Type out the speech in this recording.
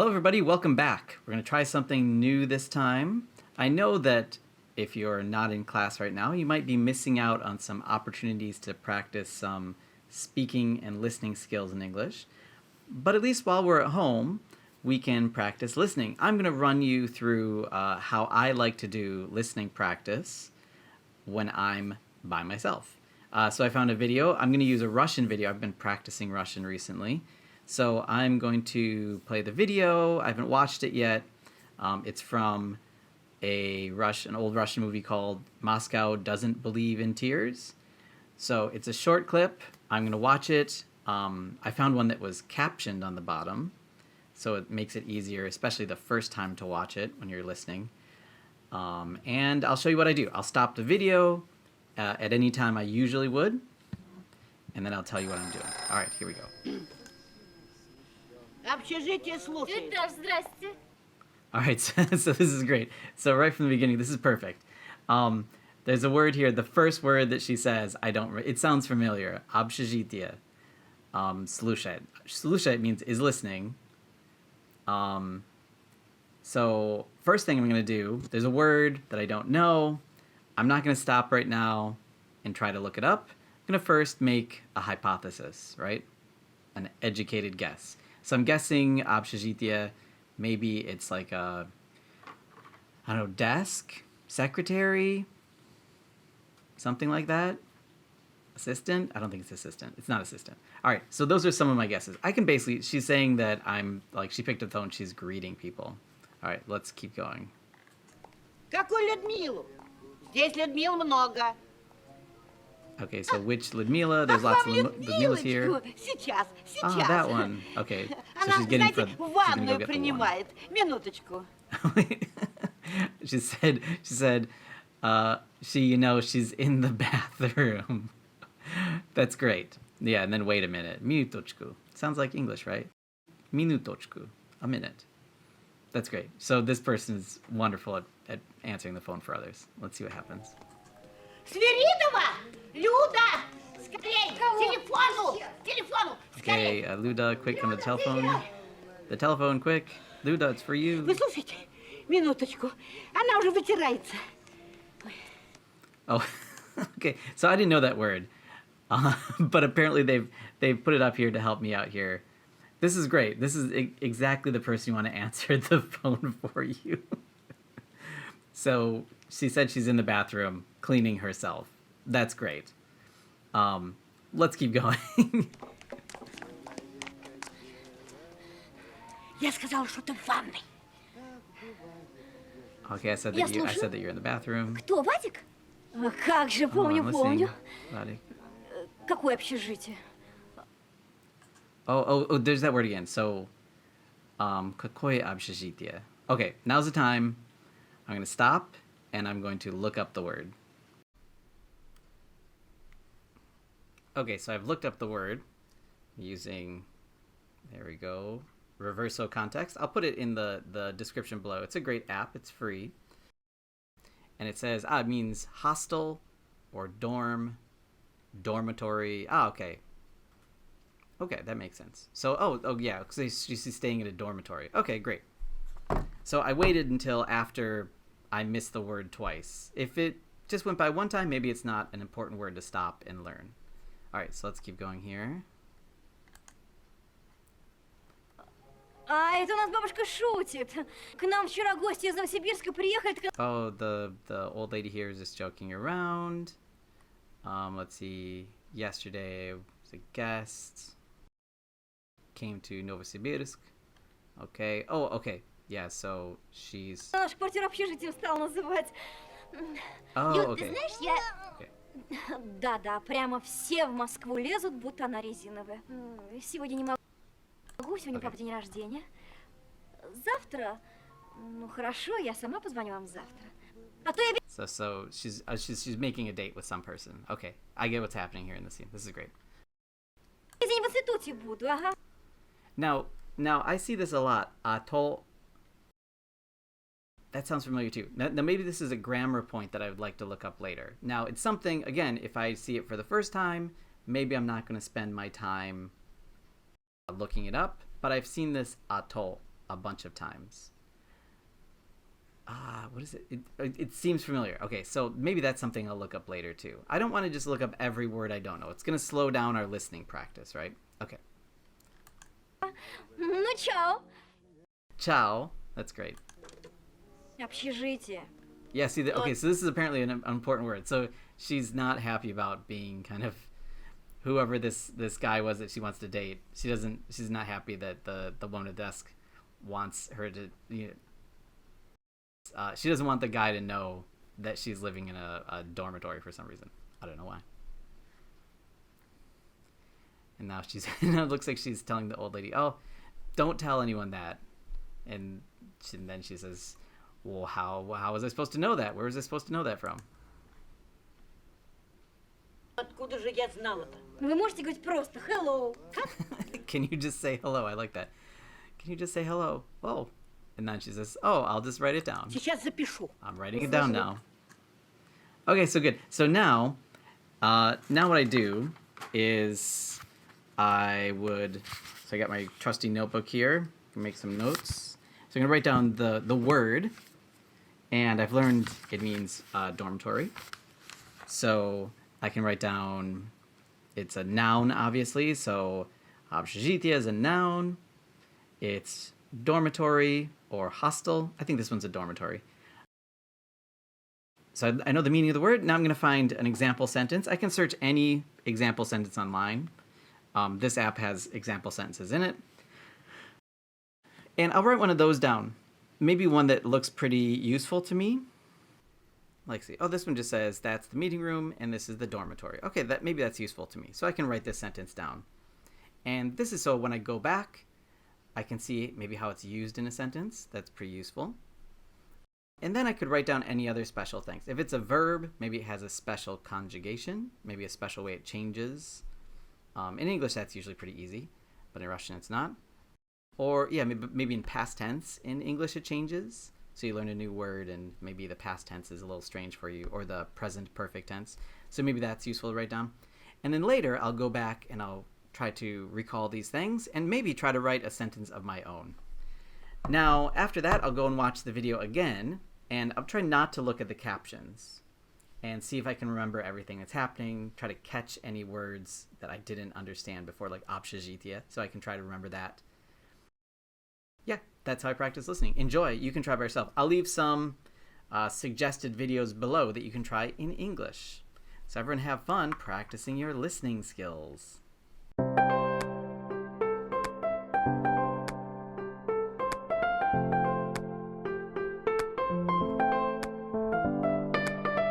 everybody, welcome back. We're going to try something new this time. I know that if you're not in class right now, you might be missing out on some opportunities to practice some speaking and listening skills in English. But at least while we're at home, we can practice listening. I'm going to run you through how I like to do listening practice when I'm by myself. So I found a video. I'm going to use a Russian video. I've been practicing Russian recently. So I'm going to play the video. I haven't watched it yet. It's from an old Russian movie called Moscow Doesn't Believe in Tears. So it's a short clip. I'm going to watch it. I found one that was captioned on the bottom, so it makes it easier, especially the first time to watch it when you're listening. And I'll show you what I do. I'll stop the video at any time I usually would, and then I'll tell you what I'm doing. All right, here we go. Общежитие слушает. Здрасте. All right, so this is great. So right from the beginning, this is perfect. There's a word here. The first word that she says, it sounds familiar. Общежитие. Слушает. Слушает means is listening. So first thing I'm going to do, there's a word that I don't know. I'm not going to stop right now and try to look it up. I'm going to first make a hypothesis, right? An educated guess. So I'm guessing общежитие, maybe it's like a, I don't know, desk, secretary, something like that. Assistant? I don't think it's assistant. It's not assistant. All right, so those are some of my guesses. I can basically, she's saying that she picked up the phone, she's greeting people. All right, let's keep going. Какую Людмилу? Здесь Людмил много. Okay, so which Ludmila? There's lots of Ludmilas here. Сейчас. Ah, that one. Okay, so Она, she's getting знаете, she's gonna go ванную get the one. принимает. Минуточку. she said, she's in the bathroom. That's great. Yeah, and then wait a minute. Minutochku. Sounds like English, right? Minutochku. A minute. That's great. So this person is wonderful at answering the phone for others. Let's see what happens. Свиридова! Люда! Скорей! Телефону! Okay, Luda, quick on the telephone. The telephone, quick. Luda, it's for you. Вы слушайте, минуточку. Она уже вытирается. Oh, okay. So I didn't know that word, but apparently they've put it up here to help me out here. This is great. This is exactly the person you want to answer the phone for you. So she said she's in the bathroom cleaning herself. That's great. Let's keep going. Я сказала, что ты в ванной. Okay, I said that you're in the bathroom. Кто, Вадик? Как же, I'm помню. listening. Vladик. Какое общежитие? Oh, there's that word again. So, какое общежитие? Okay, now's the time. I'm going to stop, and I'm going to look up the word. Okay, so I've looked up the word using, there we go, Reverso Context. I'll put it in the description below. It's a great app. It's free. And it says, it means hostel or dorm, dormitory. Okay. Okay, that makes sense. So, oh yeah, because she's staying in a dormitory. Okay, great. So I waited until after I missed the word twice. If it just went by one time, maybe it's not an important word to stop and learn. All right, so let's keep going here. Это у нас бабушка шутит. К нам вчера гости из Новосибирска приехали. Oh, the old lady here is just joking around. Let's see. Yesterday was a guest. Came to Novosibirsk. Okay. Oh, okay. Yeah, so she's... Наш квартиру общежитием стал называть. Oh, Люд, okay. ты знаешь, я... Okay. Да, прямо все в Москву лезут, будто она резиновая. Сегодня не могу, сегодня папа день рождения. Завтра, хорошо, я сама позвоню вам завтра. А то я... So she's making a date with some person. Okay, I get what's happening here in the scene. This is great. День в институте буду, ага. Now I see this a lot. Atoll. That sounds familiar too. Now maybe this is a grammar point that I would like to look up later. Now it's something, again, if I see it for the first time, maybe I'm not going to spend my time looking it up, but I've seen this atoll. a bunch of times. What is it? It seems familiar. Okay, so maybe that's something I'll look up later too. I don't want to just look up every word I don't know. It's going to slow down our listening practice, right? Okay. Ну, чао. Ciao. That's great. Общежитие. Yeah, see, okay, so this is apparently an important word. So she's not happy about being kind of whoever this guy was that she wants to date. She's not happy that the woman at the desk wants her to, she doesn't want the guy to know that she's living in a dormitory for some reason. I don't know why. And now it looks like she's telling the old lady, oh, don't tell anyone that. And then she says, well, how was I supposed to know that? Where was I supposed to know that from? Откуда же я знала-то? Вы можете говорить просто hello. Can you just say hello? I like that. Can you just say hello? Oh. And then she says, oh, I'll just write it down. Сейчас запишу. I'm writing it down now. Okay, so good. So now what I do is I got my trusty notebook here. I can make some notes. So I'm going to write down the word. And I've learned it means dormitory. So I can write down, it's a noun, obviously. So общежитие is a noun. It's dormitory or hostel. I think this one's a dormitory. So I know the meaning of the word. Now I'm going to find an example sentence. I can search any example sentence online. This app has example sentences in it. And I'll write one of those down. Maybe one that looks pretty useful to me. Like, see, oh, this one just says that's the meeting room and this is the dormitory. Okay, maybe that's useful to me. So I can write this sentence down. And this is so when I go back, I can see maybe how it's used in a sentence. That's pretty useful. And then I could write down any other special things. If it's a verb, maybe it has a special conjugation, maybe a special way it changes. In English, that's usually pretty easy, but in Russian, it's not. Or, yeah, maybe in past tense in English it changes. So you learn a new word and maybe the past tense is a little strange for you, or the present perfect tense. So maybe that's useful to write down. And then later I'll go back and I'll try to recall these things and maybe try to write a sentence of my own. Now, after that, I'll go and watch the video again, and I'll try not to look at the captions and see if I can remember everything that's happening, try to catch any words that I didn't understand before, like общежитие, so I can try to remember that. Yeah, that's how I practice listening. Enjoy. You can try by yourself. I'll leave some suggested videos below that you can try in English. So everyone have fun practicing your listening skills.